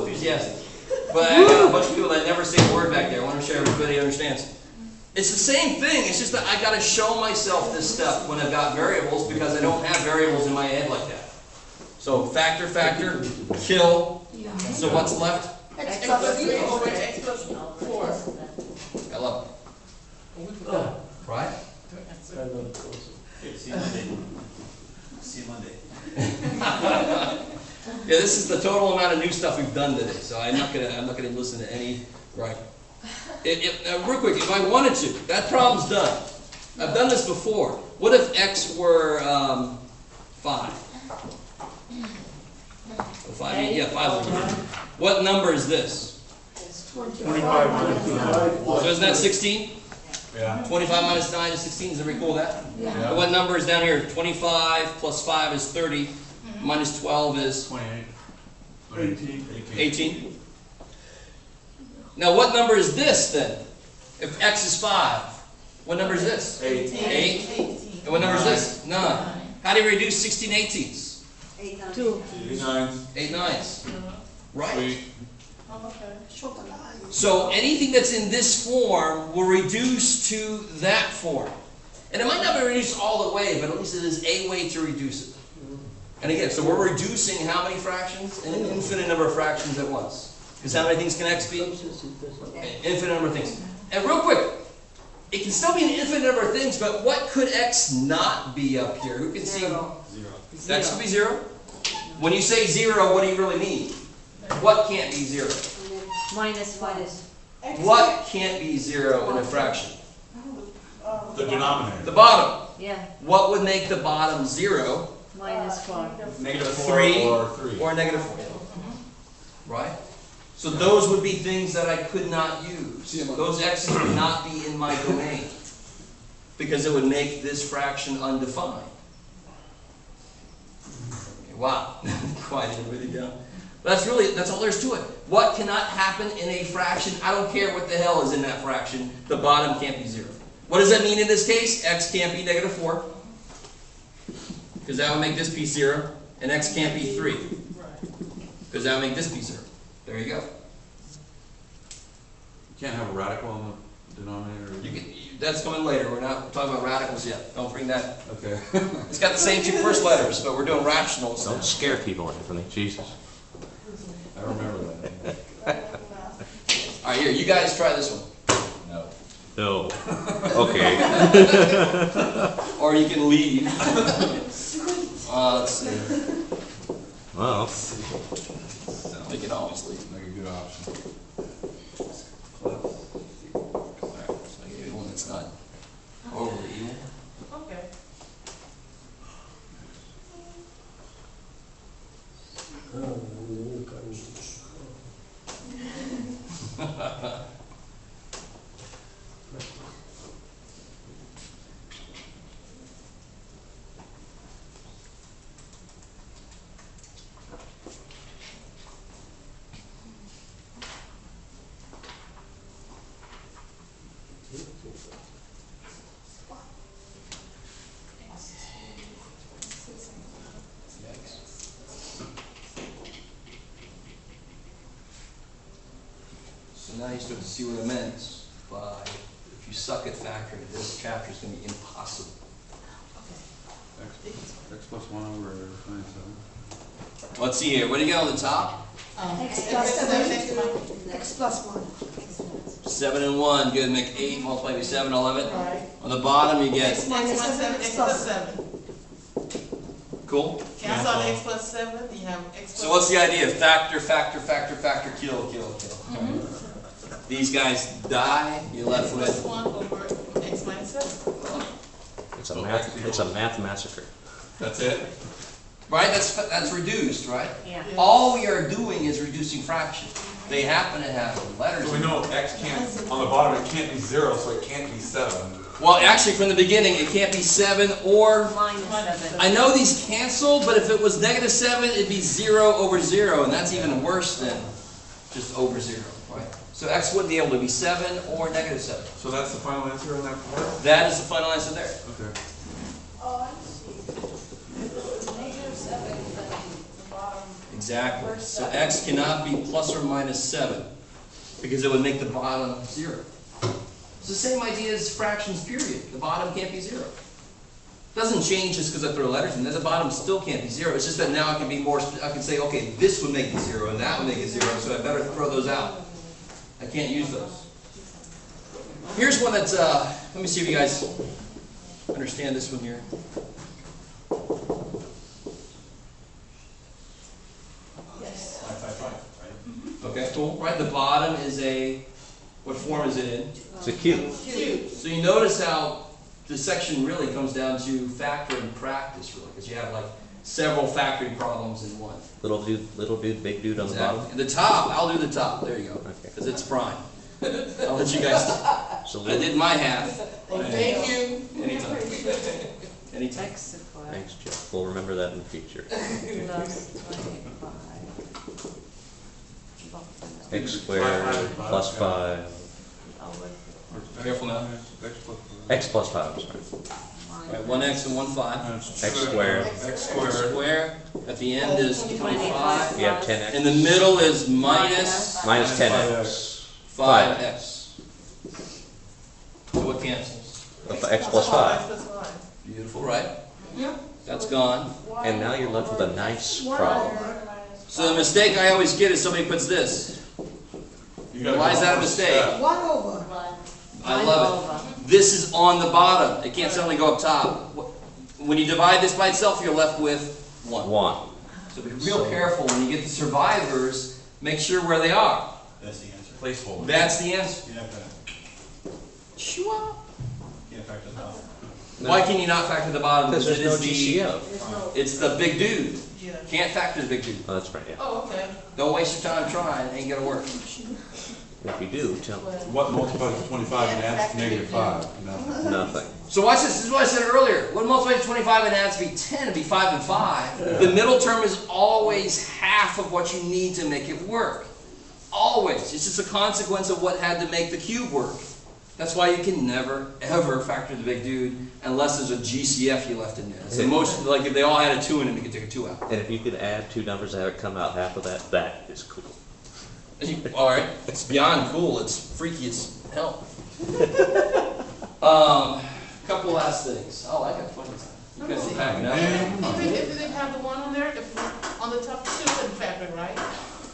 enthusiastic. But I got a bunch of people that never say a word back there. I want to share everybody understands. It's the same thing. It's just that I got to show myself this stuff when I've got variables because I don't have variables in my head like that. So factor, kill. So what's left? X plus 3 over X plus 4. I love it. Right? See you Monday. See you Monday. Yeah, this is the total amount of new stuff we've done today. So I'm not gonna listen to any. Right. Real quick, if I wanted to, that problem's done. I've done this before. What if X were 5? 5. Yeah, 5 would be. What number is this? 25 minus 9. So isn't that 16? Yeah. 25 minus 9 is 16. Does everybody recall that? Yeah. And what number is down here? 25 plus 5 is 30. Minus 12 is 28. 18. Now what number is this then? If X is 5, what number is this? 8. 8. And what number is this? 9. How do you reduce 16 18s? 8 9. 2. 9. 8 9s. Right? Sweet. So anything that's in this form will reduce to that form. And it might not be reduced all the way, but at least it is a way to reduce it. And again, so we're reducing how many fractions? An infinite number of fractions at once. Because how many things can X be? An infinite number of things. And real quick, it can still be an infinite number of things, but what could X not be up here? Who can see? 0. X could be 0? When you say 0, what do you really mean? What can't be 0? Minus. What can't be 0 in a fraction? The denominator. The bottom. Yeah. What would make the bottom 0? Minus 4. Negative 3 or 3. or negative 4. Right? So those would be things that I could not use. Those x's would not be in my domain. Because it would make this fraction undefined. Wow. Quieted everything down. That's all there's to it. What cannot happen in a fraction? I don't care what the hell is in that fraction. The bottom can't be 0. What does that mean in this case? X can't be negative 4. Because that would make this piece 0. And X can't be 3. Because that would make this piece 0. There you go. You can't have a radical on the denominator. That's coming later. We're not talking about radicals yet. Don't bring that. Okay. It's got the same 2 first letters, but we're doing rationals. Don't scare people, Anthony. Jesus. I remember that. All right, here. You guys try this one. No. No. Okay. Or you can leave. Let's see. Well, We can always leave. Like a good option. So I give you one that's not overly evil. Okay. So now you start to see what it meant by if you suck at factoring, this chapter is going to be impossible. X plus 1 over 97. Let's see here. What do you got on the top? X plus 7. X plus 1. 7 and 1. Good. Make 8 multiplied by 7. I'll have it. Right. On the bottom you get. X minus 7, X plus 7. Cool. Cancel out X plus 7, you have X plus So what's the idea? Factor, kill. These guys die. You're left X plus with. 1 over X minus 7. it's a math massacre. That's it? Right? That's reduced, right? Yeah. All we are doing is reducing fractions. They happen to have letters. So we know X can't, on the bottom it can't be 0, so it can't be 7. Well, actually, from the beginning, it can't be 7 or. Minus 7. I know these cancel, but if it was negative 7, it'd be 0 over 0, and that's even worse than just over 0, right? So X wouldn't be able to be 7 or negative 7. So that's the final answer on that part? That is the final answer there. Okay. Oh, I see. If it was negative 7, then the bottom Exactly. So x cannot be plus or minus 7, because it would make the bottom 0. It's the same idea as fractions, period. The bottom can't be 0. Doesn't change just because I throw letters in there. The bottom still can't be 0. It's just that now I can be more, I can say, okay, this would make it 0 and that would make it 0, so I better throw those out. I can't use those. Here's one that's, let me see if you guys understand this one here. Yes. 5, 5, 5, right? Okay, cool. Right, the bottom is a, what form is it in? It's a cube. Cube. So you notice how this section really comes down to factoring practice, really, because you have like several factoring problems in one. Little dude, big dude on the Exactly. bottom. And the top, I'll do the top. There you go. Okay. Because it's prime. I'll let you guys. So I did my half. Thank you. Anytime. Anytime. X squared Thanks, Jeff. We'll remember that in the future. plus 25. X squared plus 5. Careful now. X plus 5, I'm sorry. All right, 1x and 1 5. X squared. X square. At the end is 25. We have 10x. In the middle is minus Minus 10x. 5x. So what cancels? X plus 5. Plus 5. Beautiful, right? Yeah. That's gone. And now you're left with a nice problem. So the mistake I always get is somebody puts this. Why is that a mistake? 1 over. I love it. This is on the bottom. It can't suddenly go up top. When you divide this by itself, you're left with 1. 1. So be real careful when you get the survivors. Make sure where they are. That's the answer. Placeholder. That's the answer. You're not gonna, Sure. can't factor that out. Why can you not factor the bottom? Because it there's no is the, GCF. it's the big dude. Yeah. Can't factor the big dude. Oh, that's right, yeah. Oh, okay. Don't waste your time trying. Ain't gonna work. If you do, tell me. What multiplies to 25 and adds to negative 5? Nothing. Nothing. So watch this. This is what I said earlier. What multiplies 25 and adds to be 10 it'd be 5 and 5. The middle term is always half of what you need to make it work. Always. It's just a consequence of what had to make the cube work. That's why you can never, ever factor the big dude unless there's a GCF you left in there. It's the most, like if they all had a 2 in them, you could take a 2 out. And if you could add 2 numbers that would come out half of that, that is cool. Alright, it's beyond cool, it's freaky as hell. Couple last things. Oh, I got plenty of time. You guys are packing up. If they didn't have the 1 on there, if on the top, you still couldn't factor, right?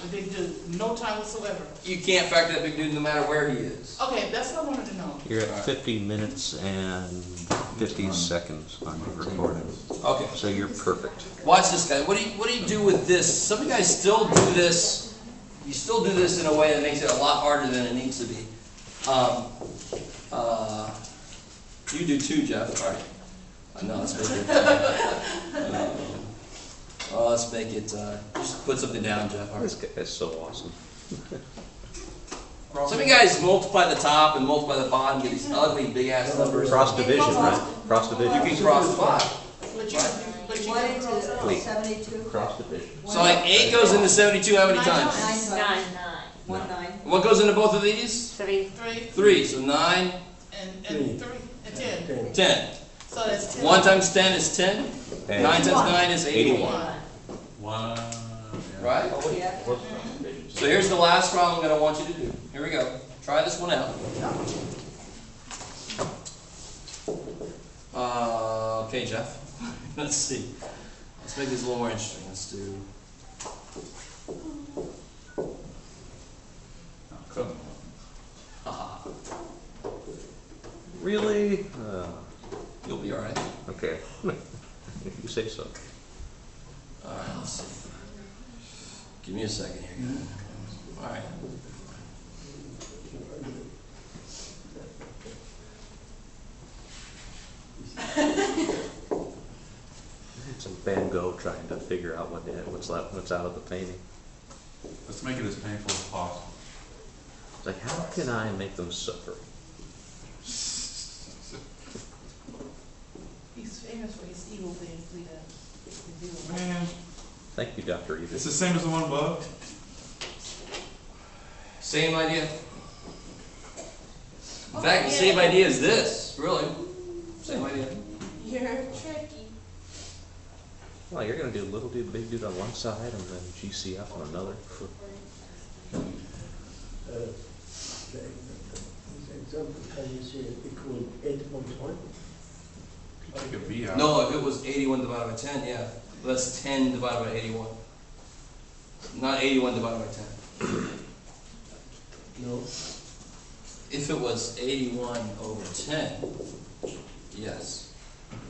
The big dude, no time whatsoever. You can't factor that big dude no matter where he is. Okay, that's what I wanted to know. You're at 50 minutes and 50 seconds on your recording. Okay. So you're perfect. Watch this guy. What do you do with this? Some of you guys still do this. You still do this in a way that makes it a lot harder than it needs to be. You do too, Jeff. All right. No, let's make it. Let's make it. Just put something down, Jeff. All right. This guy is so awesome. Some of you guys multiply the top and multiply the bottom, get these ugly big ass numbers. Cross division, right? Cross You division. can cross 5. But you What can cross into out. Wait. 72? Cross division. So like 8 goes into 72 how many 9 times? 9. 9. 1 9. What goes into both of these? 3. 3 3. So 9, and 3 and 10. 10. So that's 10. 1 times 10 is 10. And 9 times 9 is 81. 81. 1, Right? Yeah. So here's the last problem I'm going to want you to do. Here we go. Try this one out. Okay, Jeff. Let's see. Let's make this a little more interesting. Let's do. Haha. Really? You'll be alright. Okay. If you say so. Alright, let's see. Give me a second here. Alright. It's a Van Gogh trying to figure out what's out of the painting. Let's make it as painful as possible. It's like, how can I make them suffer? He's famous for his evil things he does. Man, Thank you, Dr. Edith. it's the same as the one above. Same idea. In fact, the same idea as this, really. Same idea. You're tricky. Well, you're gonna do little dude, big dude on one side and then GCF on another. Example, can you say equal 8.1? Take a V out. No, if it was 81 divided by 10, yeah. That's 10 divided by 81. Not 81 divided by 10. No. If it was 81 over 10, yes.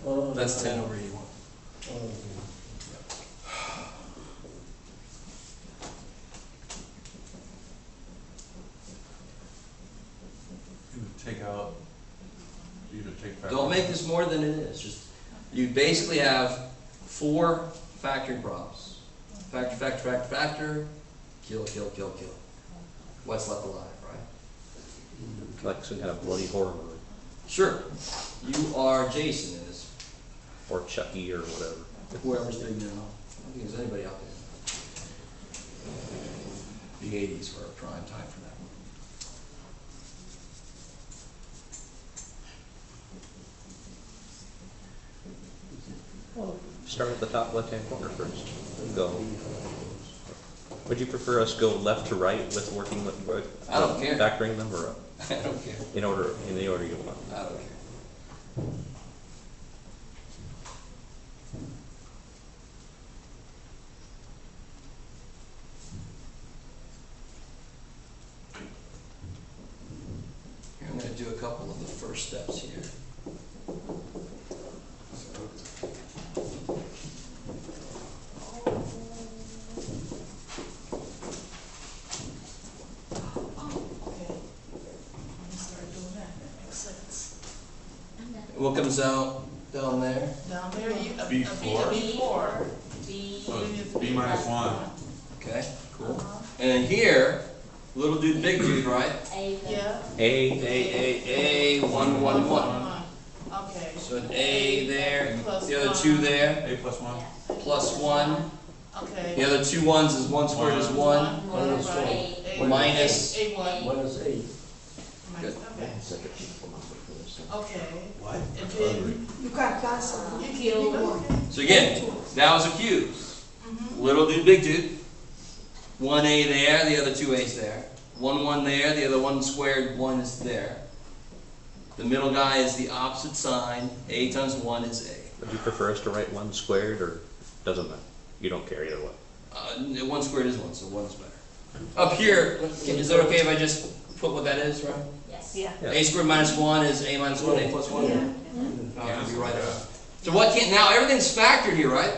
Oh, That's 10 over 81. Oh, You would take out, you would take back. Don't make this more than it is. Just, you basically have 4 factoring problems. Factor, factor, factor, factor, kill, kill, kill, kill. What's left alive, right? Like some kind of bloody horror movie, Sure. You are Jason in this, or Chucky or whatever. whoever's doing now. I don't think there's anybody out there. The 80s were a prime time for that. Start at the top left-hand corner first. Go. Would you prefer us go left to right with working with, I don't care. factoring them, or I don't care. in the order you want? I don't care. Here, I'm gonna do a couple of the first steps here. Okay. Let me start doing that, that makes sense. What comes out down there? Down there, you, a B4. B4. B. So it's B minus 1. Okay, cool. And then here, little dude, big dude, right? A. Yeah. A, 1, 1, 1. Okay. So an A there, Plus the other one. 2 there, A plus 1. plus 1. Okay. The other 2 ones is 1 squared is 1. Minus right. one. Minus- A1. minus 8. Good. Okay. Okay. What? And then, You can't cancel. you Kill can, one. So again, that was a cube. Little dude, big dude. 1 A there, the other 2 A's there. 1, 1 there, the other 1 squared, 1 is there. The middle guy is the opposite sign. A times 1 is A. Would you prefer us to write 1 squared, or doesn't matter? You don't care either way. 1 squared is 1, so 1 is better. Up here, is it okay if I just put what that is, right? Yes. Yeah. Yeah. A squared minus 1 is A minus 1, A plus 1. Yeah. I'll be right on. So what can't, now everything's factored here, right?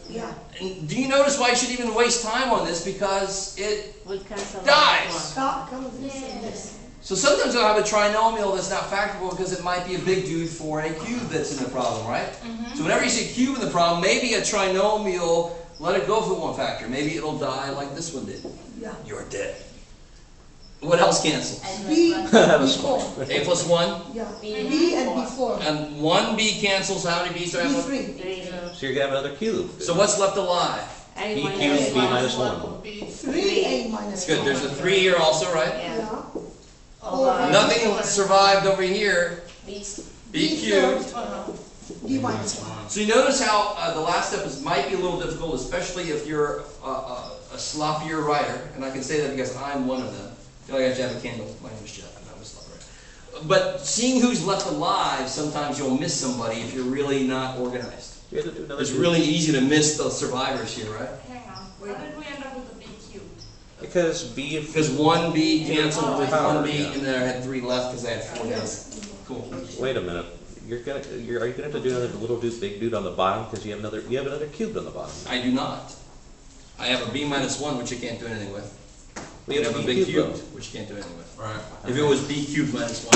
Yeah. And do you notice why I should even waste time on this? Because it We cancel. dies. Come with this and this. So sometimes I'll have a trinomial that's not factorable because it might be a big dude for a cube that's in the problem, right? So whenever you see a cube in the problem, maybe a trinomial, let it go if it won't factor. Maybe it'll die like this one did. Yeah. You're dead. What else cancels? B before. A plus 1. Yeah. B and before. And 1B cancels how many B's do I have? B3. So you're gonna have another cube. So what's left alive? A B minus cubed, B one. minus 1. would be 3A minus Good, there's a 3 here also, right? Yeah. Nothing survived over here. B. B cubed. B minus 1. So you notice how the last step might be a little difficult, especially if you're a sloppier writer, and I can say that because I'm one of them. I feel like I have to have a candle. My name is Jeff, and I'm a sloppy writer. But seeing who's left alive, sometimes you'll miss somebody if you're really not organized. You have to do another It's cube. really easy to miss the survivors here, right? Hang on, how did we end up with the B cubed? Because B if Because 1B canceled with Power, 1B, yeah. and then I had 3 left because I had 4 down. Cool. Wait a minute. Are you gonna have to do another little dude, big dude on the bottom because you have another cube on the bottom? I do not. I have a B minus 1, which you can't do anything with. We I have have a a B big cubed, cubed, which you can't do anything with. Right. If it was B cubed minus 1,